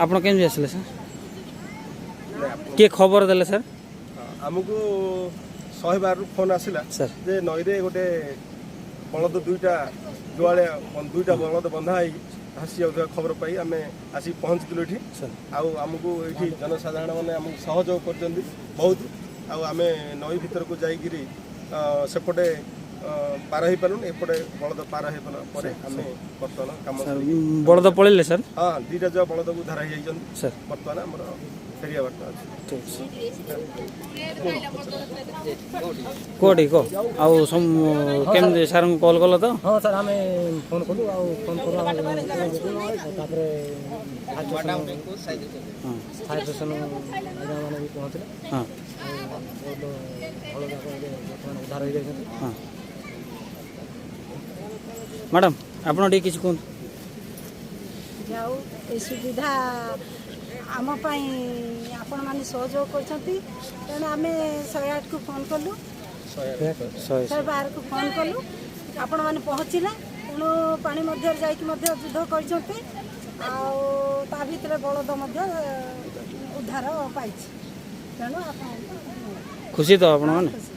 ଆପଣ କେମିତି ଆସିଲେ ସାର୍ କିଏ ଖବର ଦେଲେ ସାର୍ ଆମକୁ 112 ଫୋନ୍ ଆସିଲା ସାର୍ ଯେ ନଈରେ ଗୋଟେ ବଳଦ ଦୁଇଟା ଦୁଆଳିଆ ଦୁଇଟା ବଳଦ ବନ୍ଧା ହେଇ ଭାସି ଯାଉଥିବା ଖବର ପାଇ ଆମେ ଆସିକି ପହଞ୍ଚିଥିଲୁ ଏଠି। ସାର୍ ଆଉ ଆମକୁ ଏଠି ଜନସାଧାରଣ ମାନେ ଆମକୁ ସହଯୋଗ କରିଛନ୍ତି ବହୁତ। ଆଉ ଆମେ ନଈ ଭିତରକୁ ଯାଇକିରି ସେପଟେ ପାର ହେଇପାରିଲୁନି, ଏପଟେ ବଳଦ ପାର ହେଇପାରିଲା ପରେ ଆମେ ବର୍ତ୍ତମାନ କାମ ବଳଦ ପଳେଇଲେ ସାର୍ ହଁ ଦୁଇଟା ଯାକ ବଳଦକୁ ଉଦ୍ଧାର ହେଇଯାଇଛନ୍ତି। ସାର୍ ବର୍ତ୍ତମାନ ଆମର ଫେରିବା ବାଟ ଅଛି। ଠିକ୍ ଅଛି କେଉଁଠି କହ ଆଉ କେମିତି ସାର୍ଙ୍କୁ କଲ୍ କଲ ତ ହଁ ସାର୍ ଆମେ ଫୋନ୍ କଲୁ ଆଉ ଫୋନ୍ କଲୁ ତାପରେ ଫାୟାର ଷ୍ଟେସନ ଆଜ୍ଞାମାନେ ବି ପହଞ୍ଚିଲେ। ହଁ ବହୁତ ଭଲ ଯାକ ବର୍ତ୍ତମାନ ଉଦ୍ଧାର ହେଇଯାଇଛନ୍ତି। ହଁ ମ୍ୟାଡ଼ାମ୍ ଆପଣ ଟିକେ କିଛି କୁହନ୍ତୁ। ଯାଉ ଏ ସୁବିଧା ଆମ ପାଇଁ ଆପଣମାନେ ସହଯୋଗ କରିଛନ୍ତି, ତେଣୁ ଆମେ 108କୁ ଫୋନ୍ କଲୁ, 112କୁ ଫୋନ୍ କଲୁ, ଆପଣମାନେ ପହଞ୍ଚିଲେ। ତେଣୁ ପାଣି ମଧ୍ୟରେ ଯାଇକି ମଧ୍ୟ ଯୁଦ୍ଧ କରିଛନ୍ତି। ଆଉ ତା ଭିତରେ ବଳଦ ମଧ୍ୟ ଉଦ୍ଧାର ପାଇଛି। ତେଣୁ ଆପଣ ଖୁସି ତ ଆପଣମାନେ? ଖୁସି।